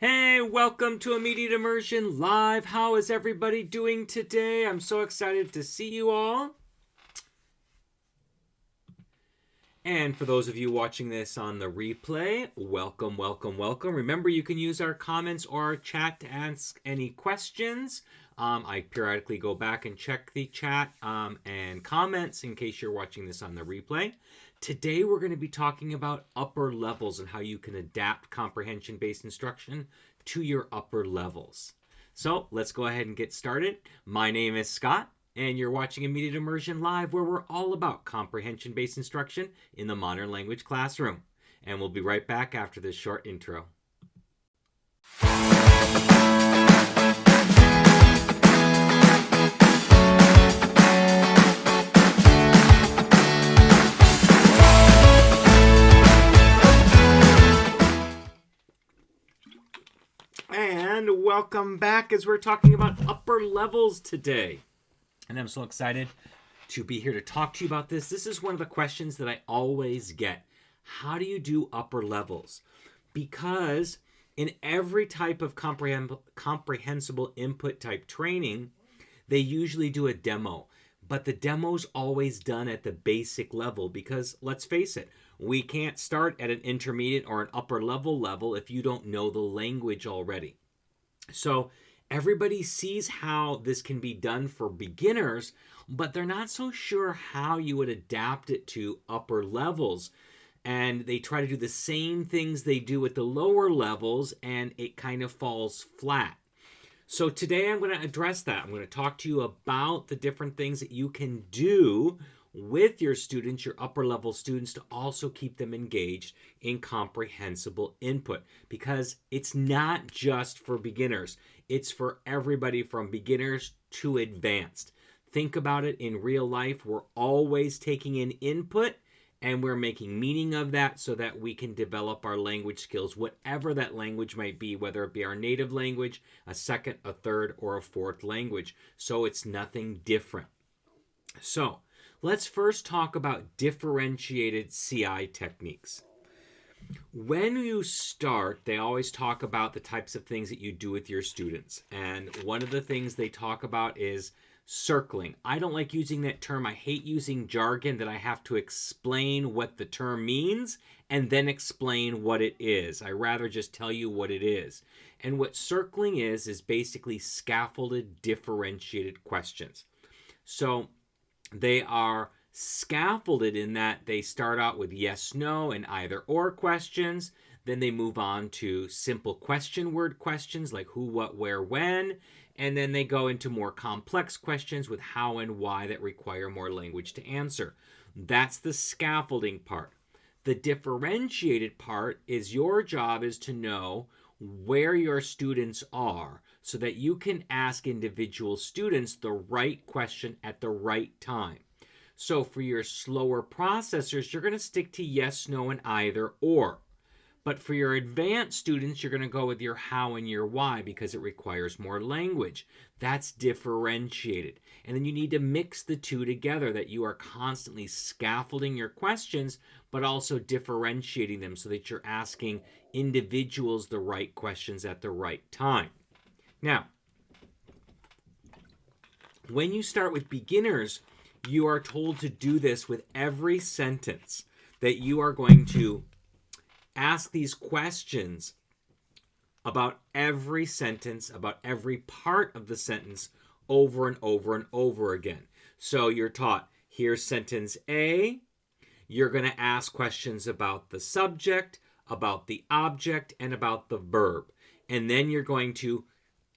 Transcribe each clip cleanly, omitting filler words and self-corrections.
Hey, welcome to Immediate Immersion Live. How is everybody doing today? I'm so excited to see you all. And for those of you watching this on the replay, welcome, welcome, welcome. Remember, you can use our comments or our chat to ask any questions. I periodically go back and check the chat and comments in case you're watching this on the replay. Today, we're going to be talking about upper levels and how you can adapt comprehension-based instruction to your upper levels. So let's go ahead and get started. My name is Scott, and you're watching Immediate Immersion Live, where we're all about comprehension-based instruction in the modern language classroom. And we'll be right back after this short intro. And welcome back as we're talking about upper levels today. And I'm so excited to be here to talk to you about this. This is one of the questions that I always get. How do you do upper levels? Because in every type of comprehensible input type training, they usually do a demo. But the demo's always done at the basic level because, let's face it, we can't start at an intermediate or an upper level if you don't know the language already. So everybody sees how this can be done for beginners, but they're not so sure how you would adapt it to upper levels. And they try to do the same things they do at the lower levels, and it kind of falls flat. So today I'm going to address that. I'm going to talk to you about the different things that you can do with your students, your upper level students, to also keep them engaged in comprehensible input, because it's not just for beginners. It's for everybody from beginners to advanced. Think about it in real life. We're always taking in input and we're making meaning of that so that we can develop our language skills, whatever that language might be, whether it be our native language, a second, a third, or a fourth language. So it's nothing different. So let's first talk about differentiated CI techniques. When you start, they always talk about the types of things that you do with your students. And one of the things they talk about is circling. I don't like using that term. I hate using jargon that I have to explain what the term means and then explain what it is. I rather just tell you what it is. And what circling is basically scaffolded differentiated questions. So they are scaffolded in that they start out with yes, no, and either or questions. Then they move on to simple question word questions like who, what, where, when. And then they go into more complex questions with how and why that require more language to answer. That's the scaffolding part. The differentiated part is your job is to know where your students are so that you can ask individual students the right question at the right time. So for your slower processors, you're going to stick to yes, no, and either or. But for your advanced students, you're going to go with your how and your why because it requires more language. That's differentiated. And then you need to mix the two together, that you are constantly scaffolding your questions, but also differentiating them so that you're asking individuals the right questions at the right time. Now, when you start with beginners, you are told to do this with every sentence, that you are going to ask these questions about every sentence, about every part of the sentence over and over and over again. So you're taught, here's sentence A. You're going to ask questions about the subject, about the object, and about the verb. And then you're going to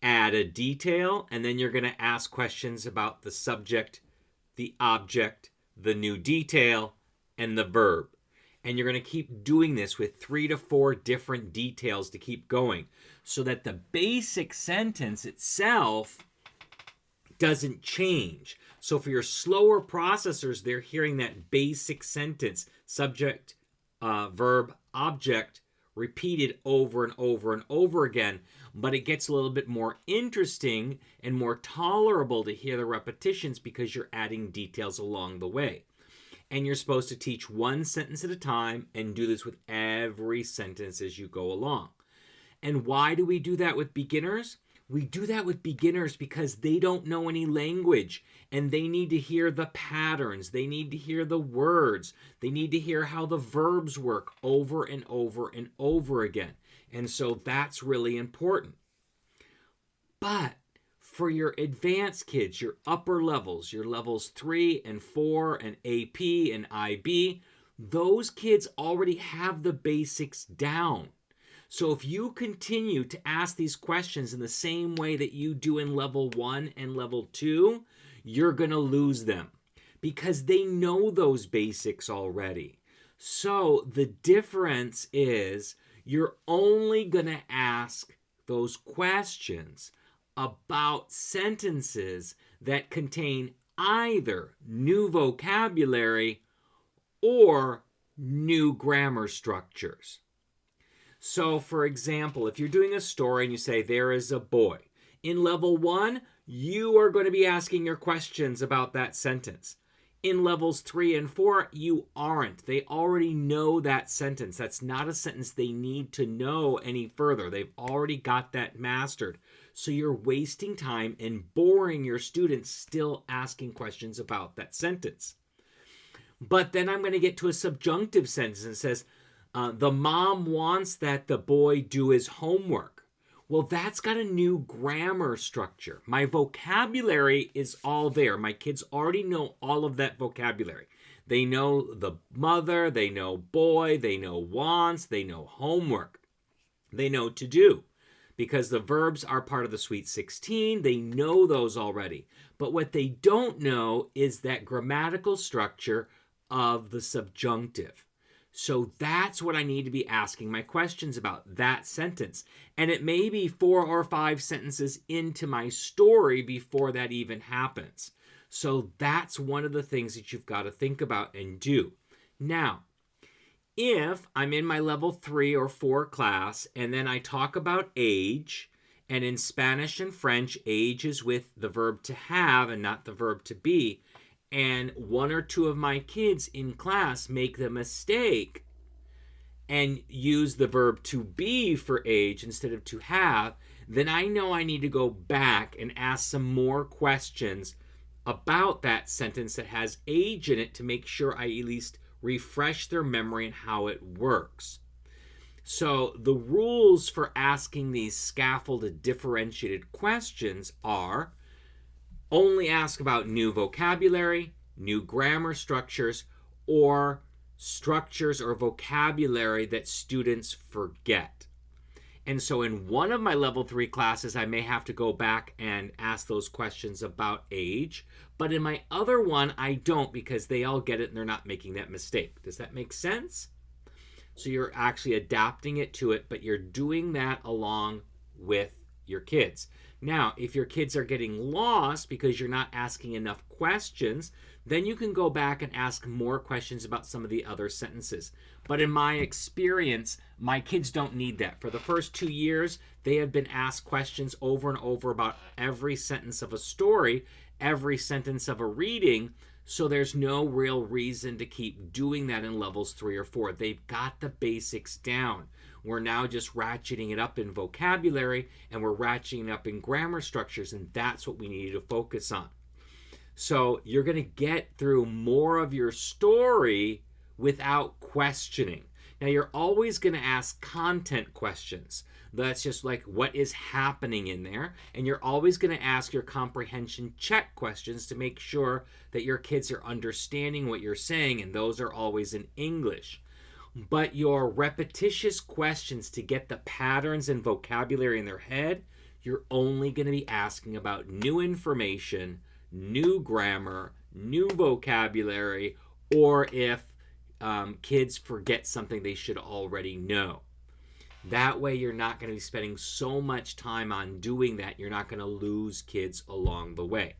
add a detail, and then you're going to ask questions about the subject, the object, the new detail, and the verb. And you're going to keep doing this with 3 to 4 different details to keep going so that the basic sentence itself doesn't change. So for your slower processors, they're hearing that basic sentence, subject, verb, object, repeated over and over and over again. But it gets a little bit more interesting and more tolerable to hear the repetitions because you're adding details along the way. And you're supposed to teach one sentence at a time and do this with every sentence as you go along. And why do we do that with beginners? We do that with beginners because they don't know any language and they need to hear the patterns. They need to hear the words. They need to hear how the verbs work over and over and over again. And so that's really important. But for your advanced kids, your upper levels, your levels 3 and 4 and AP and IB, those kids already have the basics down. So if you continue to ask these questions in the same way that you do in level 1 and level 2, you're going to lose them because they know those basics already. So the difference is you're only going to ask those questions about sentences that contain either new vocabulary or new grammar structures. So, for example, if you're doing a story and you say, there is a boy, in level 1, you are going to be asking your questions about that sentence. In levels 3 and 4, you aren't. They already know that sentence. That's not a sentence they need to know any further. They've already got that mastered. So you're wasting time and boring your students still asking questions about that sentence. But then I'm going to get to a subjunctive sentence and says, the mom wants that the boy do his homework. Well, that's got a new grammar structure. My vocabulary is all there. My kids already know all of that vocabulary. They know the mother, they know boy, they know wants, they know homework. They know to do. Because the verbs are part of the Sweet 16, they know those already. But what they don't know is that grammatical structure of the subjunctive. So that's what I need to be asking my questions about, that sentence. And it may be 4 or 5 sentences into my story before that even happens. So that's one of the things that you've got to think about and do. Now, if I'm in my level 3 or 4 class and then I talk about age, and in Spanish and French, age is with the verb to have and not the verb to be, and 1 or 2 of my kids in class make the mistake and use the verb to be for age instead of to have, then I know I need to go back and ask some more questions about that sentence that has age in it to make sure I at least refresh their memory and how it works. So the rules for asking these scaffolded differentiated questions are: only ask about new vocabulary, new grammar structures, or structures or vocabulary that students forget. And so in one of my level 3 classes, I may have to go back and ask those questions about age. But in my other one, I don't, because they all get it and they're not making that mistake. Does that make sense? So you're actually adapting it to it, but you're doing that along with your kids. Now, if your kids are getting lost because you're not asking enough questions, then you can go back and ask more questions about some of the other sentences. But in my experience, my kids don't need that. For the first 2 years, they have been asked questions over and over about every sentence of a story, every sentence of a reading, so there's no real reason to keep doing that in levels 3 or 4. They've got the basics down. We're now just ratcheting it up in vocabulary, and we're ratcheting it up in grammar structures, and that's what we need to focus on. So you're going to get through more of your story without questioning. Now, you're always going to ask content questions. That's just like, what is happening in there? And you're always going to ask your comprehension check questions to make sure that your kids are understanding what you're saying, and those are always in English. But your repetitious questions to get the patterns and vocabulary in their head, you're only going to be asking about new information, new grammar, new vocabulary, or if kids forget something they should already know. That way you're not going to be spending so much time on doing that. You're not going to lose kids along the way.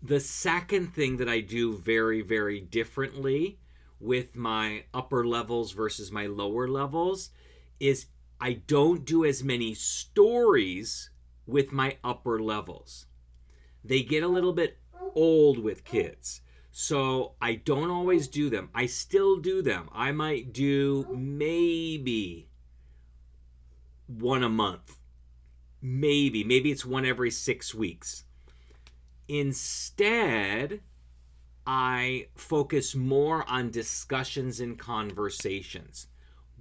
The second thing that I do very, very differently with my upper levels versus my lower levels is I don't do as many stories with my upper levels. They get a little bit old with kids, so I don't always do them. I still do them. I might do maybe one a month. Maybe it's one every 6 weeks. Instead, I focus more on discussions and conversations.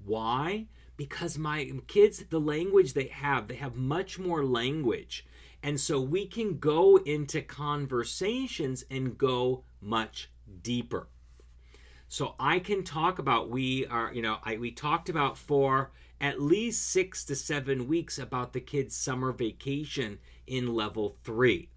Why? Because my kids, the language they have much more language. And so we can go into conversations and go much deeper. So I can talk about, we talked about for at least 6 to 7 weeks about the kids' summer vacation in level 3.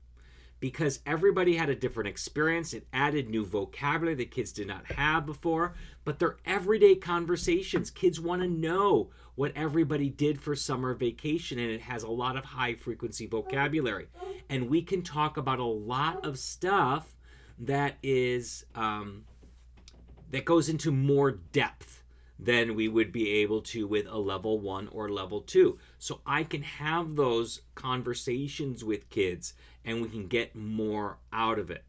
Because everybody had a different experience. It added new vocabulary that kids did not have before. But they're everyday conversations. Kids want to know what everybody did for summer vacation, and it has a lot of high frequency vocabulary. And we can talk about a lot of stuff that is that goes into more depth than we would be able to with a level 1 or level 2. So I can have those conversations with kids and we can get more out of it.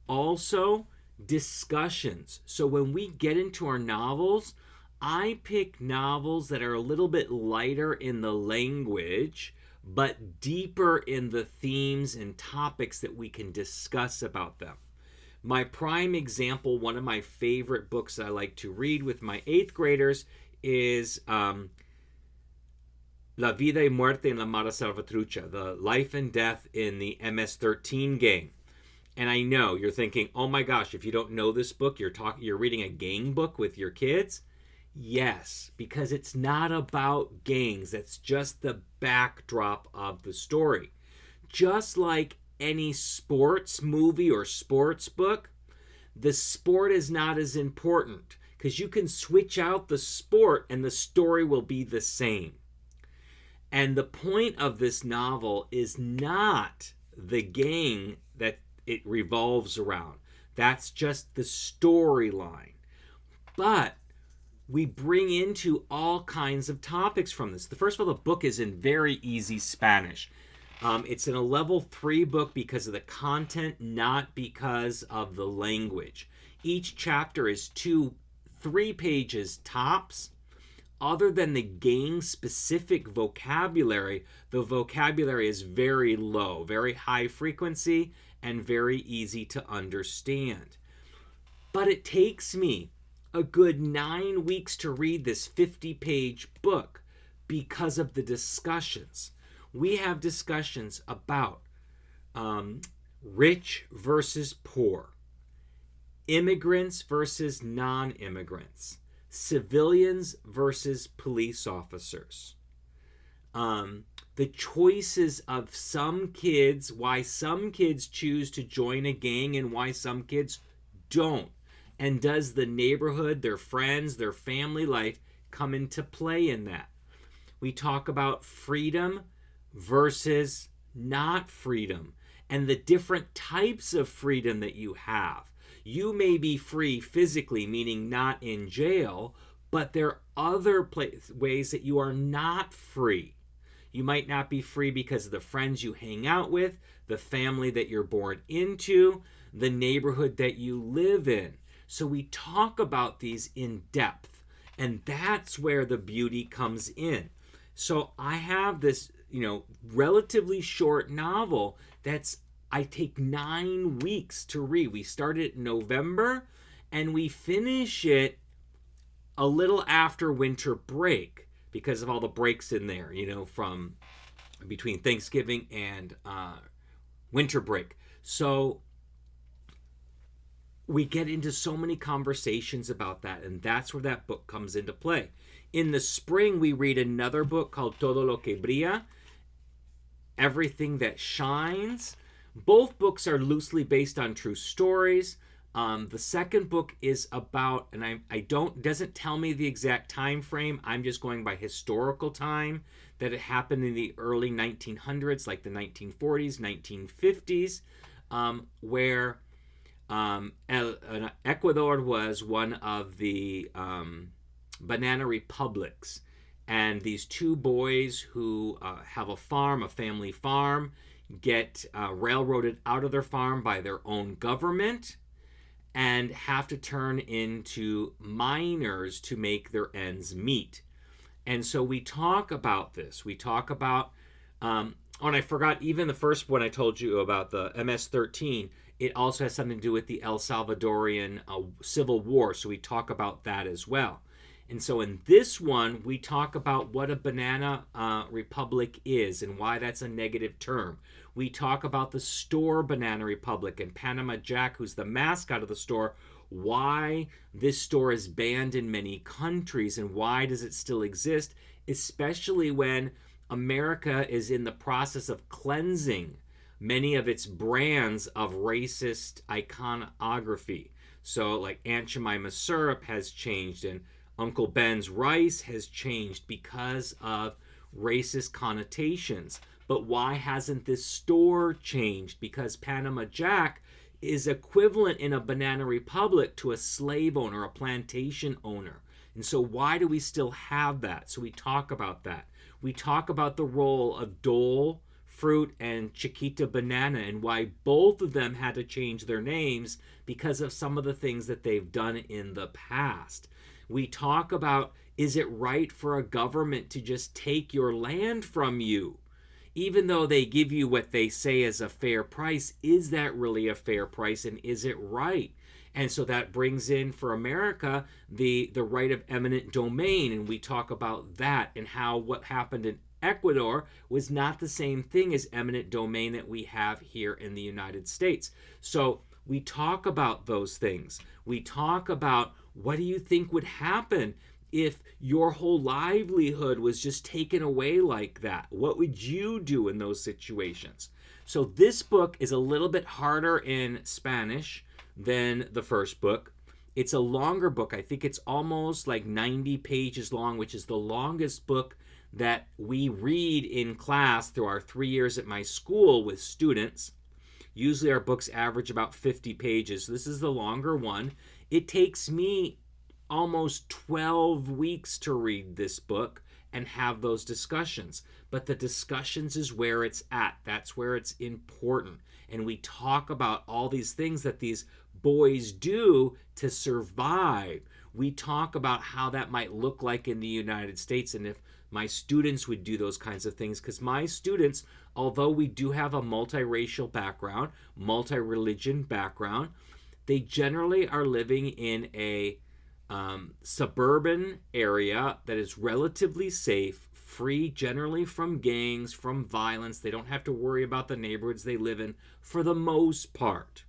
Also, discussions. So when we get into our novels, I pick novels that are a little bit lighter in the language, but deeper in the themes and topics that we can discuss about them. My prime example, one of my favorite books that I like to read with my 8th graders is La Vida y Muerte en la Mara Salvatrucha, the life and death in the MS-13 gang. And I know you're thinking, oh my gosh, if you don't know this book, you're reading a gang book with your kids. Yes, because it's not about gangs. That's just the backdrop of the story. Just like any sports movie or sports book, the sport is not as important because you can switch out the sport and the story will be the same. And the point of this novel is not the gang that it revolves around. That's just the storyline. But we bring into all kinds of topics from this. First of all, the book is in very easy Spanish. It's in a level 3 book because of the content, not because of the language. Each chapter is 2-3 pages tops. Other than the gang-specific vocabulary, the vocabulary is very low, very high frequency, and very easy to understand. But it takes me a good 9 weeks to read this 50-page book because of the discussions. We have discussions about rich versus poor, immigrants versus non-immigrants, civilians versus police officers, the choices of some kids, why some kids choose to join a gang and why some kids don't. And does the neighborhood, their friends, their family life come into play in that? We talk about freedom versus not freedom and the different types of freedom that you have. You may be free physically, meaning not in jail, but there are other ways that you are not free. You might not be free because of the friends you hang out with, the family that you're born into, the neighborhood that you live in. So we talk about these in depth, and that's where the beauty comes in. So I have this, relatively short novel I take 9 weeks to read. We started it in November, and we finish it a little after winter break because of all the breaks in there, from between Thanksgiving and winter break. So we get into so many conversations about that, and that's where that book comes into play. In the spring, we read another book called Todo lo que brilla, Everything That Shines. Both books are loosely based on true stories. The second book is about, and doesn't tell me the exact time frame. I'm just going by historical time, that it happened in the early 1900s, like the 1940s, 1950s, where Ecuador was one of the banana republics. And these two boys who have a family farm, get railroaded out of their farm by their own government and have to turn into miners to make their ends meet. And so we talk about this. We talk about, and I forgot even the first one I told you about, the MS-13. It also has something to do with the El Salvadorian Civil War. So we talk about that as well. And so in this one, we talk about what a banana republic is and why that's a negative term. We talk about the store Banana Republic and Panama Jack, who's the mascot of the store, why this store is banned in many countries and why does it still exist, especially when America is in the process of cleansing many of its brands of racist iconography. So like Aunt Jemima syrup has changed, and Uncle Ben's rice has changed because of racist connotations. But why hasn't this store changed? Because Panama Jack is equivalent in a banana republic to a slave owner, a plantation owner. And so why do we still have that? So we talk about that. We talk about the role of Dole Fruit and Chiquita Banana and why both of them had to change their names because of some of the things that they've done in the past. We talk about, is it right for a government to just take your land from you? Even though they give you what they say is a fair price, is that really a fair price, and is it right? And so that brings in, for America, the right of eminent domain, and we talk about that and how what happened in Ecuador was not the same thing as eminent domain that we have here in the United States. So we talk about those things. We talk about, what do you think would happen if your whole livelihood was just taken away like that? What would you do in those situations? So this book is a little bit harder in Spanish than the first book. It's a longer book. I think it's almost like 90 pages long, which is the longest book that we read in class through our 3 years at my school with students. Usually our books average about 50 pages. This is the longer one. It takes me almost 12 weeks to read this book and have those discussions. But the discussions is where it's at. That's where it's important. And we talk about all these things that these boys do to survive. We talk about how that might look like in the United States and if my students would do those kinds of things. Because my students, although we do have a multiracial background, multi-religion background, they generally are living in a suburban area that is relatively safe, free generally from gangs, from violence. They don't have to worry about the neighborhoods they live in for the most part.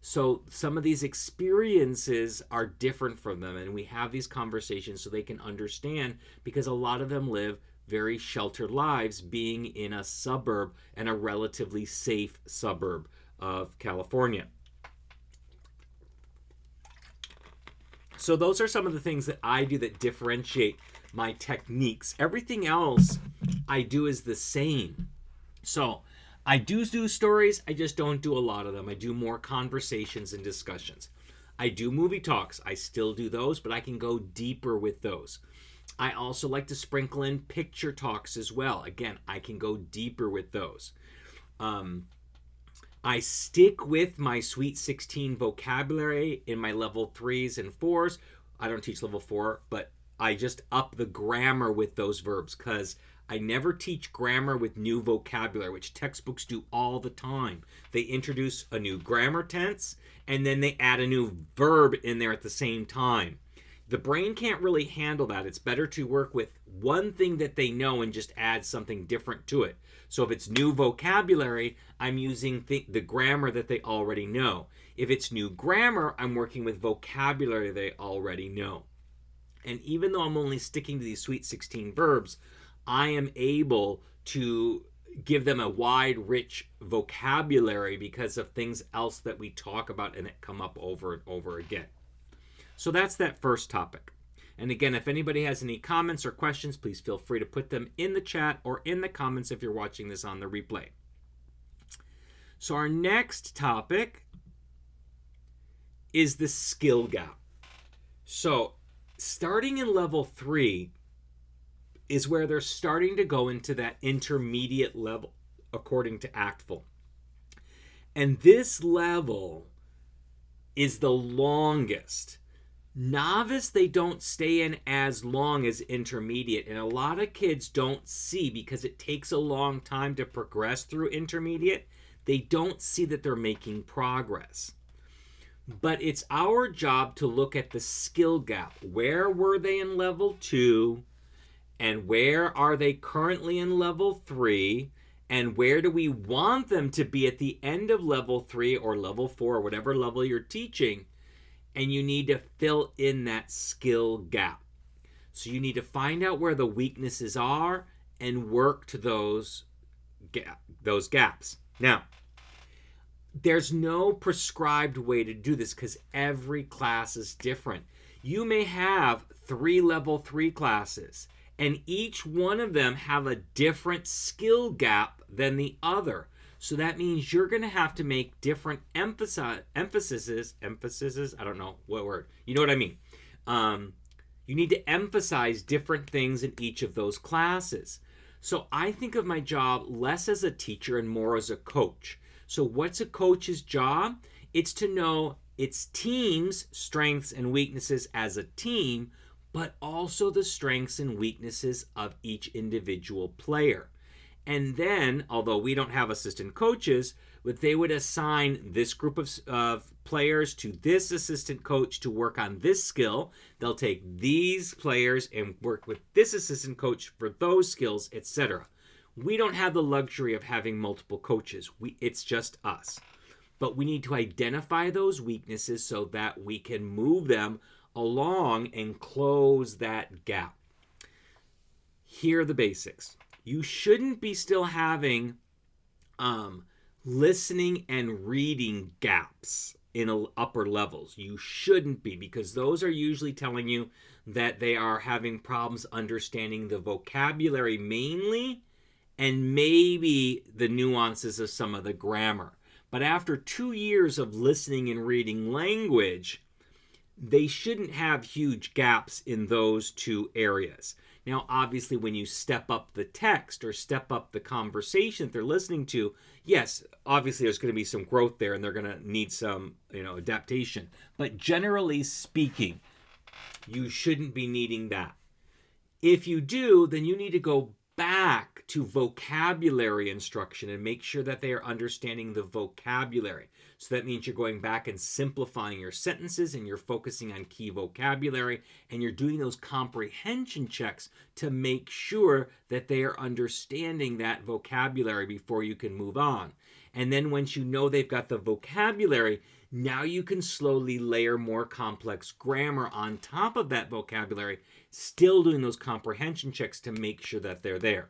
So some of these experiences are different from them, and we have these conversations so they can understand, because a lot of them live very sheltered lives being in a suburb and a relatively safe suburb of California. So those are some of the things that I do that differentiate my techniques. Everything else I do is the same. So I do stories, I just don't do a lot of them. I do more conversations and discussions. I do movie talks, I still do those, but I can go deeper with those. I also like to sprinkle in picture talks as well. Again, I can go deeper with those. I stick with my Sweet 16 vocabulary in my level 3s and 4s. I don't teach level 4, but I just up the grammar with those verbs, because I never teach grammar with new vocabulary, which textbooks do all the time. They introduce a new grammar tense, and then they add a new verb in there at the same time. The brain can't really handle that. It's better to work with one thing that they know and just add something different to it. So if it's new vocabulary, I'm using the grammar that they already know. If it's new grammar, I'm working with vocabulary they already know. And even though I'm only sticking to these Sweet 16 verbs, I am able to give them a wide, rich vocabulary because of things else that we talk about and that come up over and over again. So that's that first topic. And again, if anybody has any comments or questions, please feel free to put them in the chat or in the comments if you're watching this on the replay. So our next topic is the skill gap. So starting in level 3 is where they're starting to go into that intermediate level, according to ACTFL. And this level is the longest. Novice, they don't stay in as long as intermediate, and a lot of kids don't see, because it takes a long time to progress through intermediate, they don't see that they're making progress. But it's our job to look at the skill gap. Where were they in level 2? And where are they currently in level 3? And where do we want them to be at the end of level 3 or level 4, or whatever level you're teaching? And you need to fill in that skill gap. So you need to find out where the weaknesses are and work to those gaps. Now, there's no prescribed way to do this because every class is different. You may have 3 level 3 classes, and each one of them have a different skill gap than the other. So that means you're going to have to make different emphases, I don't know what word, you know what I mean. You need to emphasize different things in each of those classes. So I think of my job less as a teacher and more as a coach. So what's a coach's job? It's to know its team's strengths and weaknesses as a team, but also the strengths and weaknesses of each individual player. And then, although we don't have assistant coaches, but they would assign this group of players to this assistant coach to work on this skill. They'll take these players and work with this assistant coach for those skills, etc. We don't have the luxury of having multiple coaches. It's just us. But we need to identify those weaknesses so that we can move them along and close that gap. Here are the basics. You shouldn't be still having listening and reading gaps in upper levels. You shouldn't be, because those are usually telling you that they are having problems understanding the vocabulary mainly, and maybe the nuances of some of the grammar. But after 2 years of listening and reading language, they shouldn't have huge gaps in those 2 areas. Now, obviously, when you step up the text or step up the conversation that they're listening to, yes, obviously there's going to be some growth there and they're going to need some, adaptation. But generally speaking, you shouldn't be needing that. If you do, then you need to go back to vocabulary instruction and make sure that they are understanding the vocabulary. So that means you're going back and simplifying your sentences, and you're focusing on key vocabulary, and you're doing those comprehension checks to make sure that they are understanding that vocabulary before you can move on. And then once you know they've got the vocabulary, now you can slowly layer more complex grammar on top of that vocabulary, still doing those comprehension checks to make sure that they're there.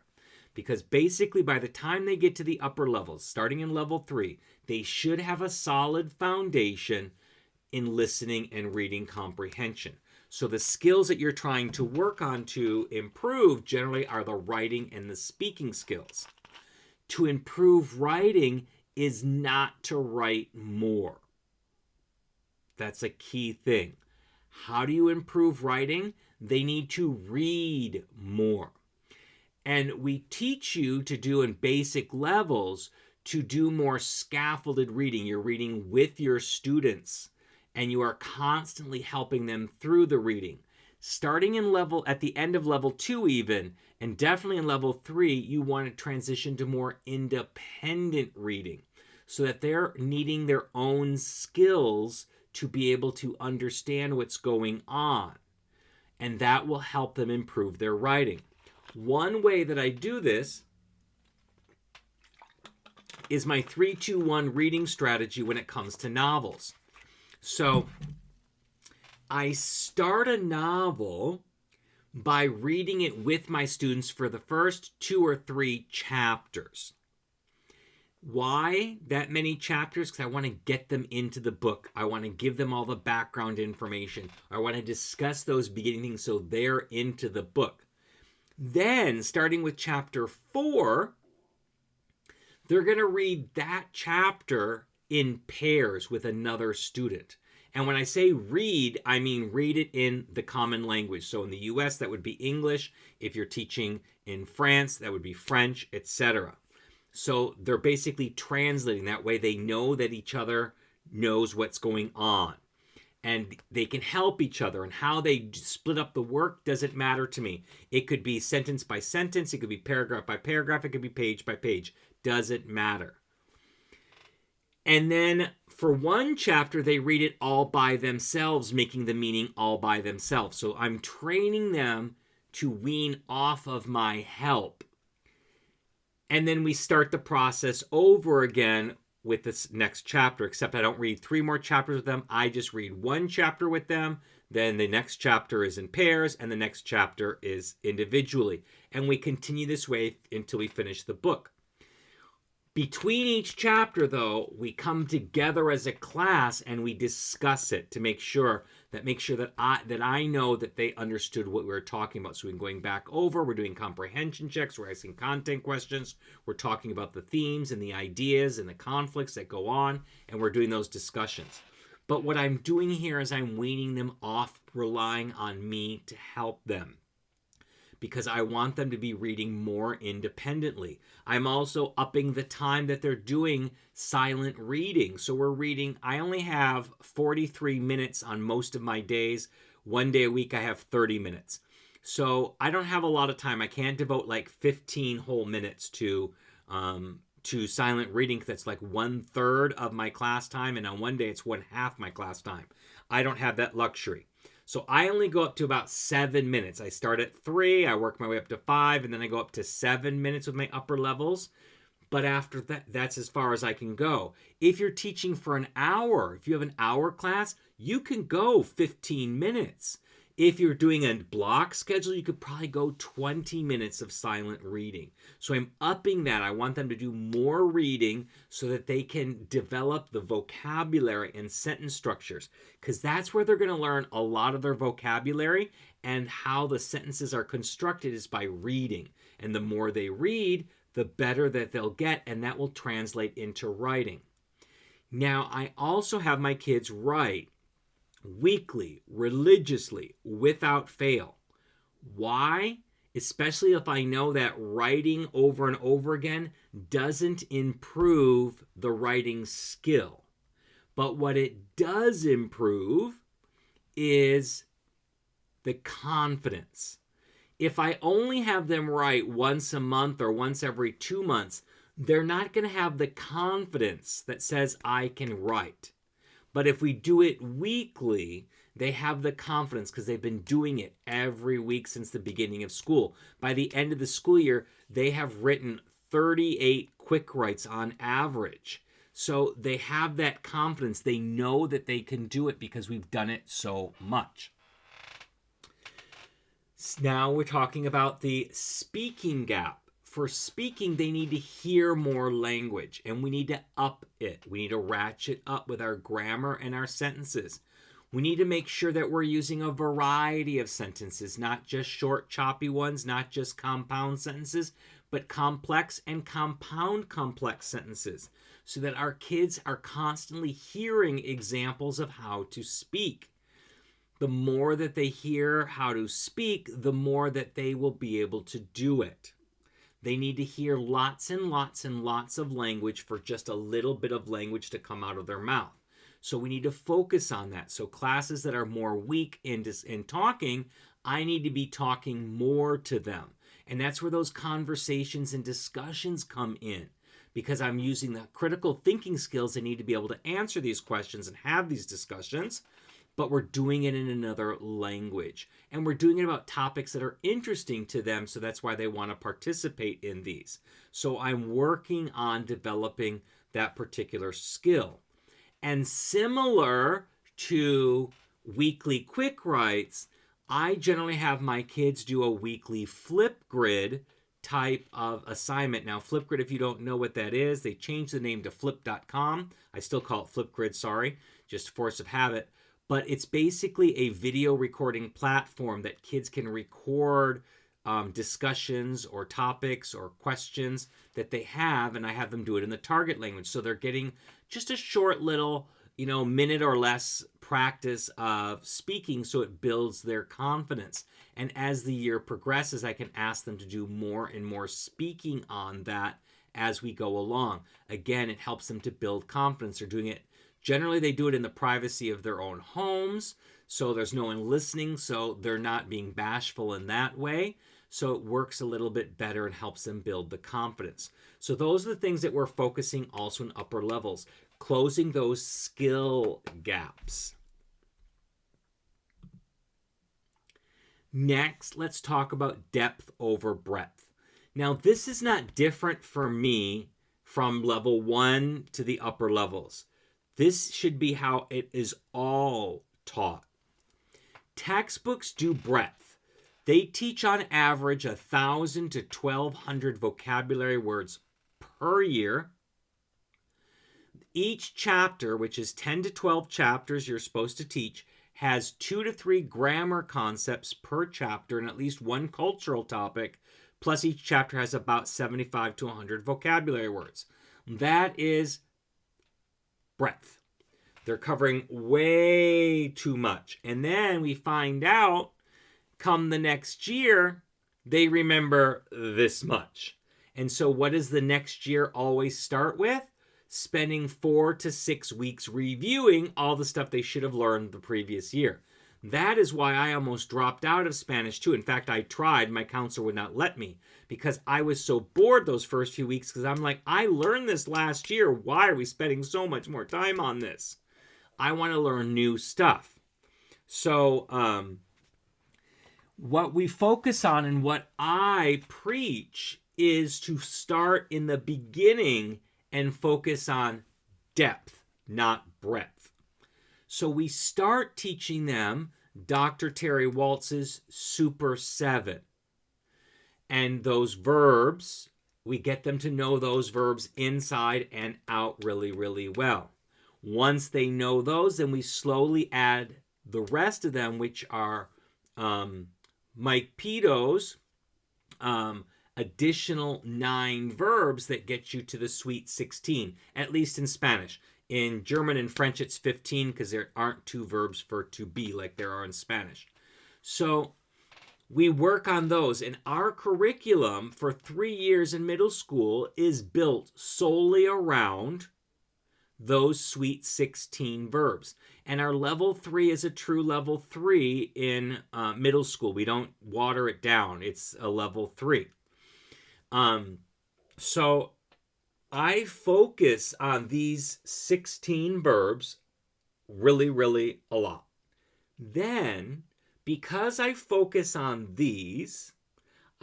Because basically by the time they get to the upper levels, starting in level 3, they should have a solid foundation in listening and reading comprehension. So the skills that you're trying to work on to improve generally are the writing and the speaking skills. To improve writing is not to write more. That's a key thing. How do you improve writing? They need to read more. And we teach you to do in basic levels to do more scaffolded reading. You're reading with your students, and you are constantly helping them through the reading. Starting at the end of level 2 even, and definitely in level 3, you want to transition to more independent reading so that they're needing their own skills to be able to understand what's going on. And that will help them improve their writing. One way that I do this is my 3-2-1 reading strategy when it comes to novels. So I start a novel by reading it with my students for the first 2 or 3 chapters. Why that many chapters? Because I want to get them into the book. I want to give them all the background information. I want to discuss those beginning things so they're into the book. Then, starting with chapter 4, they're going to read that chapter in pairs with another student. And when I say read, I mean read it in the common language. So in the US, that would be English. If you're teaching in France, that would be French, etc. So they're basically translating. That way they know that each other knows what's going on. and they can help each other, and how they split up the work doesn't matter to me. It could be sentence by sentence, it could be paragraph by paragraph, it could be page by page. Doesn't matter. And then for one chapter, they read it all by themselves, making the meaning all by themselves. So I'm training them to wean off of my help. And then we start the process over again with this next chapter, except I don't read 3 more chapters with them. I just read 1 chapter with them. Then the next chapter is in pairs, and the next chapter is individually. And we continue this way until we finish the book. Between each chapter, though, we come together as a class and we discuss it to make sure that I know that they understood what we were talking about. So we're going back over, we're doing comprehension checks, we're asking content questions, we're talking about the themes and the ideas and the conflicts that go on, and we're doing those discussions. But what I'm doing here is I'm weaning them off relying on me to help them, because I want them to be reading more independently. I'm also upping the time that they're doing silent reading. So we're reading, I only have 43 minutes on most of my days. 1 day a week I have 30 minutes. So I don't have a lot of time. I can't devote like 15 whole minutes to silent reading. That's like 1/3 of my class time, and on one day it's 1/2 my class time. I don't have that luxury. So I only go up to about 7 minutes. I start at 3, I work my way up to 5, and then I go up to 7 minutes with my upper levels. But after that, that's as far as I can go. If you're teaching for an hour, if you have an hour class, you can go 15 minutes. If you're doing a block schedule, you could probably go 20 minutes of silent reading. So I'm upping that. I want them to do more reading so that they can develop the vocabulary and sentence structures, because that's where they're going to learn a lot of their vocabulary, and how the sentences are constructed is by reading. And the more they read, the better that they'll get, and that will translate into writing. Now, I also have my kids write weekly, religiously, without fail. Why? Especially if I know that writing over and over again doesn't improve the writing skill. But what it does improve is the confidence. If I only have them write once a month or once every 2 months, they're not going to have the confidence that says I can write. But if we do it weekly, they have the confidence because they've been doing it every week since the beginning of school. By the end of the school year, they have written 38 quick writes on average. So they have that confidence. They know that they can do it because we've done it so much. Now we're talking about the speaking gap. For speaking, they need to hear more language, and we need to up it. We need to ratchet up with our grammar and our sentences. We need to make sure that we're using a variety of sentences, not just short, choppy ones, not just compound sentences, but complex and compound complex sentences, so that our kids are constantly hearing examples of how to speak. The more that they hear how to speak, the more that they will be able to do it. They need to hear lots and lots and lots of language for just a little bit of language to come out of their mouth. So we need to focus on that. So classes that are more weak in talking, I need to be talking more to them. And that's where those conversations and discussions come in, because I'm using the critical thinking skills. I need to be able to answer these questions and have these discussions, but we're doing it in another language. And we're doing it about topics that are interesting to them, so that's why they want to participate in these. So I'm working on developing that particular skill. And similar to weekly quick writes, I generally have my kids do a weekly Flipgrid type of assignment. Now, Flipgrid, if you don't know what that is, they changed the name to flip.com. I still call it Flipgrid, sorry, just force of habit. But it's basically a video recording platform that kids can record discussions or topics or questions that they have, and I have them do it in the target language. So they're getting just a short little, minute or less practice of speaking, so it builds their confidence. And as the year progresses, I can ask them to do more and more speaking on that as we go along. Again, it helps them to build confidence. They're doing it Generally, they do it in the privacy of their own homes, so there's no one listening, so they're not being bashful in that way. So it works a little bit better and helps them build the confidence. So those are the things that we're focusing also in upper levels, closing those skill gaps. Next, let's talk about depth over breadth. Now, this is not different for me from level 1 to the upper levels. This should be how it is all taught. Textbooks do breadth. They teach on average 1,000 to 1,200 vocabulary words per year. Each chapter, which is 10 to 12 chapters you're supposed to teach, has 2 to 3 grammar concepts per chapter and at least one cultural topic, plus each chapter has about 75 to 100 vocabulary words. That is breadth. They're covering way too much. And then we find out, come the next year, they remember this much. And so what does the next year always start with? Spending 4 to 6 weeks reviewing all the stuff they should have learned the previous year. That is why I almost dropped out of Spanish too. In fact, I tried. My counselor would not let me because I was so bored those first few weeks because I'm like, I learned this last year. Why are we spending so much more time on this? I want to learn new stuff. So what we focus on and what I preach is to start in the beginning and focus on depth, not breadth. So we start teaching them Dr. Terry Waltz's Super 7. And those verbs, we get them to know those verbs inside and out really, really well. Once they know those, then we slowly add the rest of them, which are Mike Peto's additional 9 verbs that get you to the sweet 16, at least in Spanish. In German and French, it's 15 because there aren't 2 verbs for to be like there are in Spanish. So we work on those. And our curriculum for 3 years in middle school is built solely around those sweet 16 verbs. And our level 3 is a true level 3 in middle school. We don't water it down. It's a level 3. So I focus on these 16 verbs really, really a lot. Then, because I focus on these,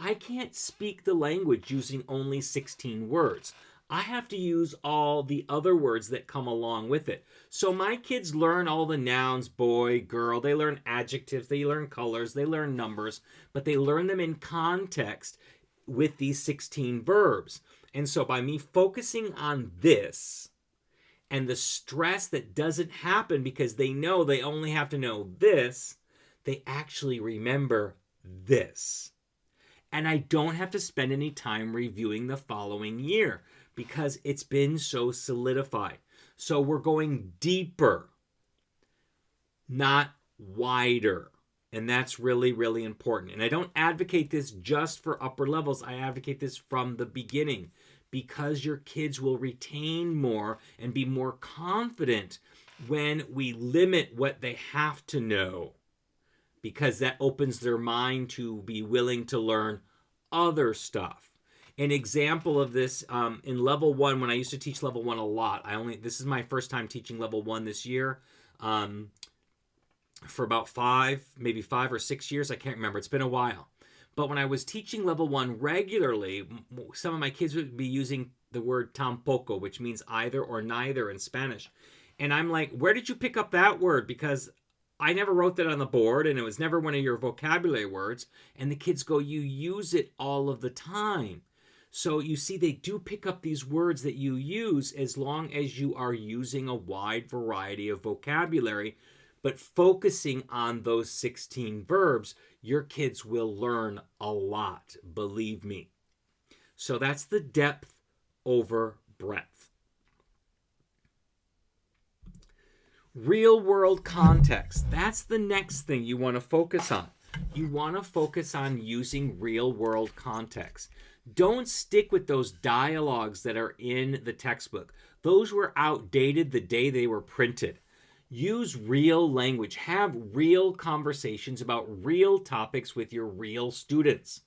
I can't speak the language using only 16 words. I have to use all the other words that come along with it. So my kids learn all the nouns, boy, girl. They learn adjectives. They learn colors. They learn numbers. But they learn them in context with these 16 verbs. And so by me focusing on this and the stress that doesn't happen because they know they only have to know this, they actually remember this. And I don't have to spend any time reviewing the following year because it's been so solidified. So we're going deeper, not wider. And that's really, really important. And I don't advocate this just for upper levels. I advocate this from the beginning because your kids will retain more and be more confident when we limit what they have to know, because that opens their mind to be willing to learn other stuff. An example of this in level 1, when I used to teach level 1 a lot, this is my first time teaching level 1 this year. For about 5 or 6 years. I can't remember. It's been a while. But when I was teaching level 1 regularly, some of my kids would be using the word tampoco, which means either or neither in Spanish. And I'm like, where did you pick up that word? Because I never wrote that on the board, and it was never one of your vocabulary words. And the kids go, you use it all of the time. So you see, they do pick up these words that you use as long as you are using a wide variety of vocabulary. But focusing on those 16 verbs, your kids will learn a lot, believe me. So that's the depth over breadth. Real world context. That's the next thing you want to focus on. You want to focus on using real world context. Don't stick with those dialogues that are in the textbook. Those were outdated the day they were printed. Use real language. Have real conversations about real topics with your real students.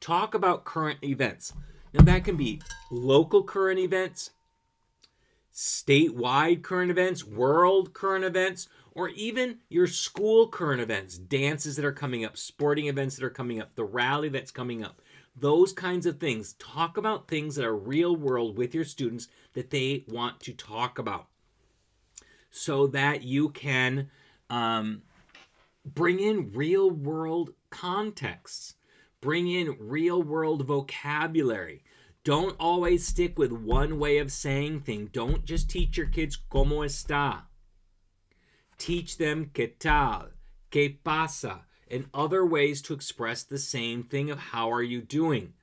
Talk about current events. Now, that can be local current events, statewide current events, world current events, or even your school current events, dances that are coming up, sporting events that are coming up, the rally that's coming up. Those kinds of things. Talk about things that are real world with your students that they want to talk about, so that you can bring in real world contexts, bring in real world vocabulary. Don't always stick with one way of saying things. Don't just teach your kids cómo está. Teach them qué tal, qué pasa, and other ways to express the same thing of how are you doing.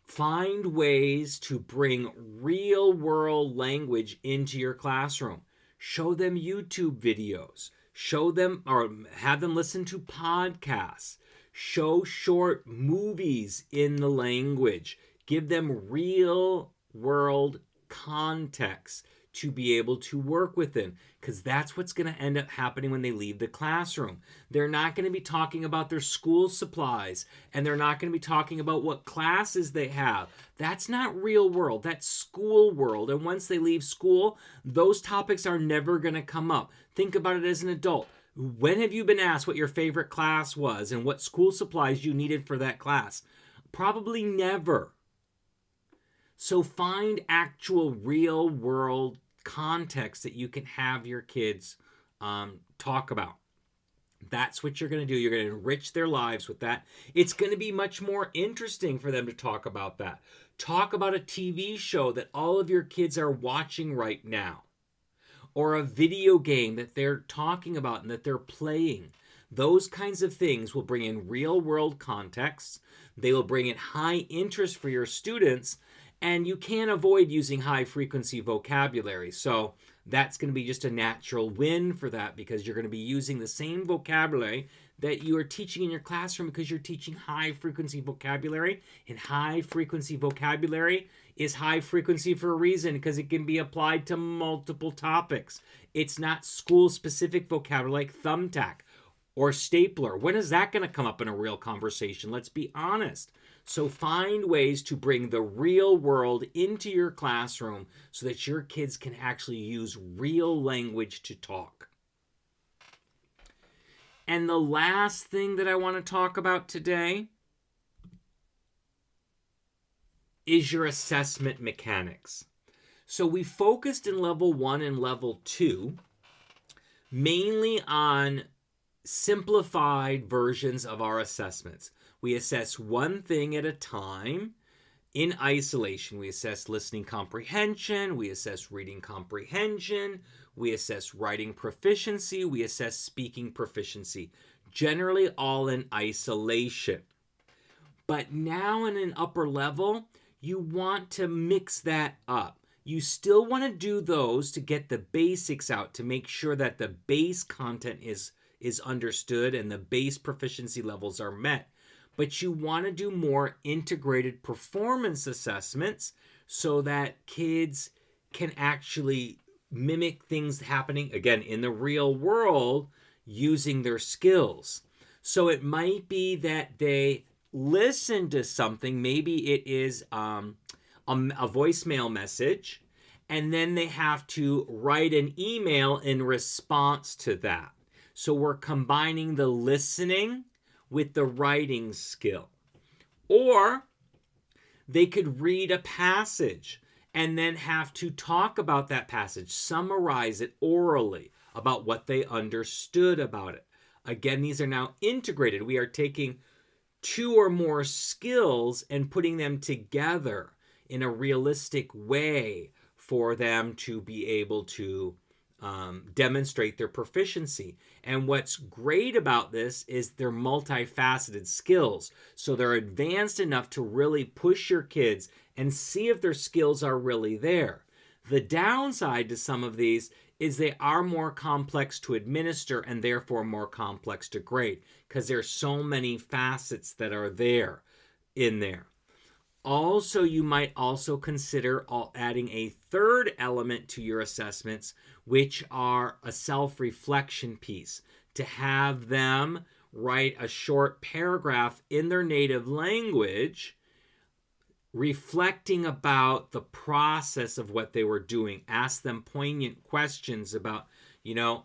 Find ways to bring real world language into your classroom. Show them YouTube videos. Show them or have them listen to podcasts. Show short movies in the language. Give them real world context to be able to work within, because that's what's going to end up happening when they leave the classroom. They're not going to be talking about their school supplies, and they're not going to be talking about what classes they have. That's not real world. That's school world. And once they leave school, those topics are never going to come up. Think about it as an adult. When have you been asked what your favorite class was and what school supplies you needed for that class? Probably never. So find actual real world context that you can have your kids talk about. That's what you're going to do. You're going to enrich their lives with that. It's going to be much more interesting for them to talk about that. Talk about a TV show that all of your kids are watching right now, or a video game that they're talking about and that they're playing. Those kinds of things will bring in real world contexts. They will bring in high interest for your students. And you can't avoid using high frequency vocabulary. So that's going to be just a natural win for that, because you're going to be using the same vocabulary that you are teaching in your classroom, because you're teaching high frequency vocabulary. And high frequency vocabulary is high frequency for a reason, because it can be applied to multiple topics. It's not school specific vocabulary like thumbtack or stapler. When is that going to come up in a real conversation? Let's be honest. So find ways to bring the real world into your classroom so that your kids can actually use real language to talk. And the last thing that I want to talk about today is your assessment mechanics. So we focused in level 1 and level 2 mainly on simplified versions of our assessments. We assess one thing at a time in isolation. We assess listening comprehension. We assess reading comprehension. We assess writing proficiency. We assess speaking proficiency. Generally all in isolation. But now in an upper level, you want to mix that up. You still want to do those to get the basics out, to make sure that the base content is understood and the base proficiency levels are met. But you want to do more integrated performance assessments so that kids can actually mimic things happening, again, in the real world using their skills. So it might be that they listen to something, maybe it is a voicemail message, and then they have to write an email in response to that. So we're combining the listening with the writing skill. Or they could read a passage and then have to talk about that passage, summarize it orally about what they understood about it. Again, these are now integrated. We are taking 2 or more skills and putting them together in a realistic way for them to be able to demonstrate their proficiency. And what's great about this is they're multifaceted skills. So they're advanced enough to really push your kids and see if their skills are really there. The downside to some of these is they are more complex to administer and therefore more complex to grade because there's so many facets that are there in there. Also, you might also consider adding a third element to your assessments, which are a self-reflection piece, to have them write a short paragraph in their native language reflecting about the process of what they were doing. Ask them poignant questions about, do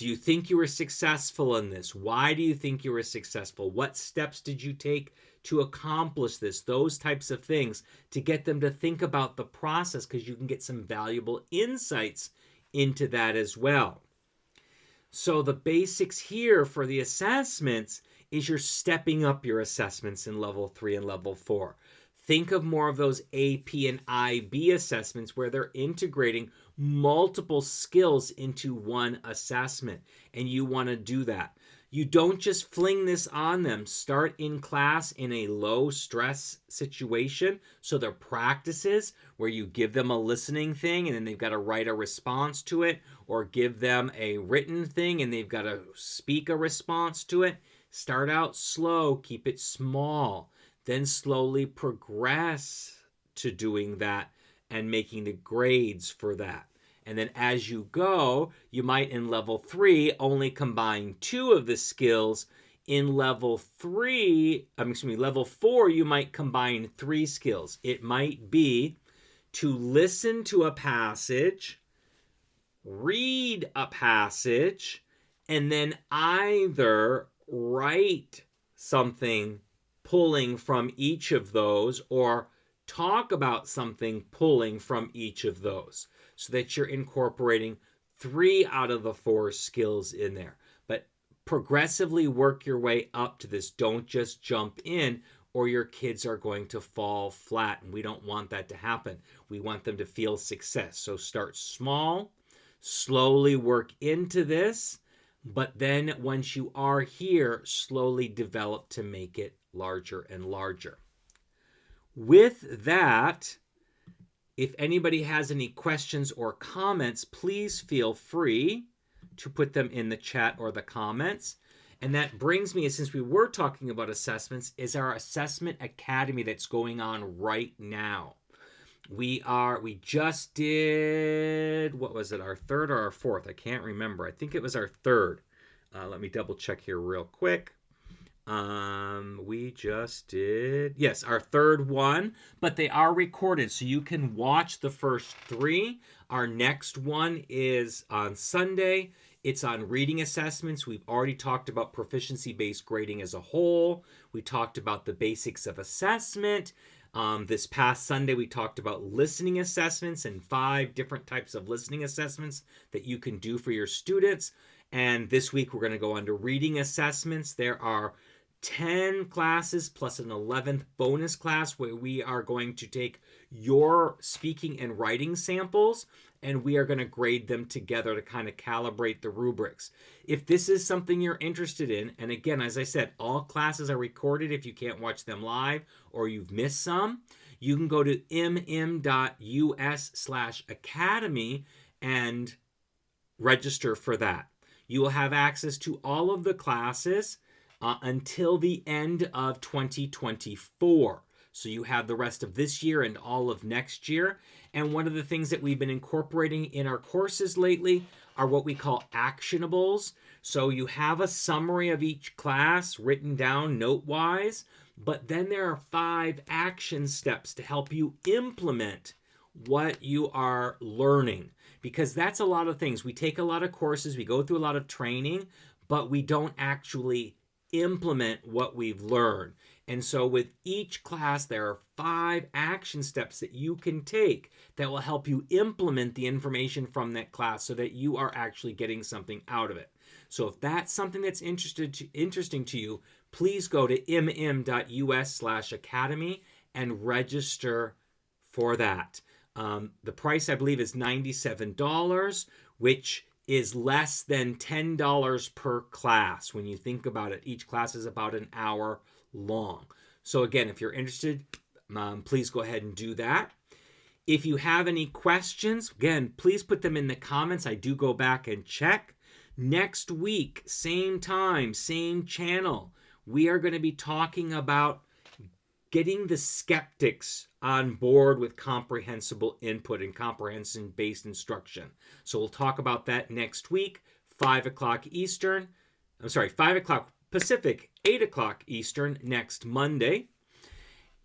you think you were successful in this? Why do you think you were successful? What steps did you take to accomplish this? Those types of things to get them to think about the process, because you can get some valuable insights into that as well. So the basics here for the assessments is you're stepping up your assessments in level 3 and level 4. Think of more of those AP and IB assessments where they're integrating multiple skills into one assessment, and you want to do that. You don't just fling this on them. Start in class in a low stress situation. So their practices where you give them a listening thing and then they've got to write a response to it, or give them a written thing and they've got to speak a response to it. Start out slow, keep it small, then slowly progress to doing that and making the grades for that. And then as you go, you might in level 3 only combine 2 of the skills. In level 4, you might combine 3 skills. It might be to listen to a passage, read a passage, and then either write something pulling from each of those or talk about something pulling from each of those, so that you're incorporating 3 out of the 4 skills in there. But progressively work your way up to this. Don't just jump in, or your kids are going to fall flat, and we don't want that to happen. We want them to feel success. So start small, slowly work into this, but then once you are here, slowly develop to make it larger and larger. With that, if anybody has any questions or comments, please feel free to put them in the chat or the comments. And that brings me, since we were talking about assessments, is our Assessment Academy that's going on right now. We just did, what was it, our 3rd or our 4th? I can't remember. I think it was our 3rd. Let me double check here real quick. We just did, yes, our 3rd one, but they are recorded, so you can watch the first 3. Our next one is on Sunday. It's on reading assessments. We've already talked about proficiency-based grading as a whole. We talked about the basics of assessment. This past Sunday, we talked about listening assessments and 5 different types of listening assessments that you can do for your students. And this week, we're going to go on to reading assessments. There are 10 classes plus an 11th bonus class where we are going to take your speaking and writing samples, and we are going to grade them together to kind of calibrate the rubrics. If this is something you're interested in, and again, as I said, all classes are recorded if you can't watch them live or you've missed some, you can go to mm.us/academy and register for that. You will have access to all of the classes until the end of 2024. So you have the rest of this year and all of next year. And one of the things that we've been incorporating in our courses lately are what we call actionables. So you have a summary of each class written down note-wise, but then there are 5 action steps to help you implement what you are learning. Because that's a lot of things. We take a lot of courses, we go through a lot of training, but we don't actually implement what we've learned. And so with each class, there are 5 action steps that you can take that will help you implement the information from that class so that you are actually getting something out of it. So if that's something that's interesting to you, please go to mm.us/academy and register for that. The price, I believe, is $97, which is less than $10 per class. When you think about it, each class is about an hour long. So again, if you're interested, please go ahead and do that. If you have any questions, again, please put them in the comments. I do go back and check. Next week, same time, same channel, we are going to be talking about getting the skeptics on board with comprehensible input and comprehension-based instruction. So we'll talk about that next week, 5 o'clock Eastern. 5 o'clock Pacific, 8 o'clock Eastern next Monday.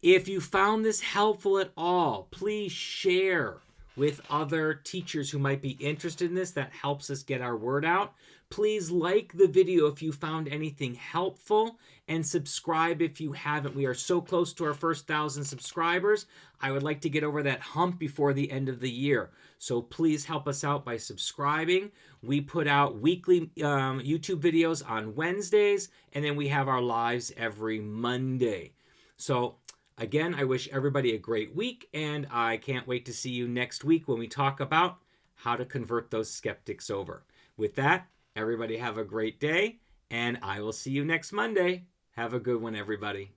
If you found this helpful at all, please share with other teachers who might be interested in this. That helps us get our word out. Please like the video if you found anything helpful, and subscribe if you haven't. We are so close to our first 1,000 subscribers. I would like to get over that hump before the end of the year. So please help us out by subscribing. We put out weekly YouTube videos on Wednesdays, and then we have our lives every Monday. So again, I wish everybody a great week, and I can't wait to see you next week when we talk about how to convert those skeptics over. With that, everybody have a great day, and I will see you next Monday. Have a good one, everybody.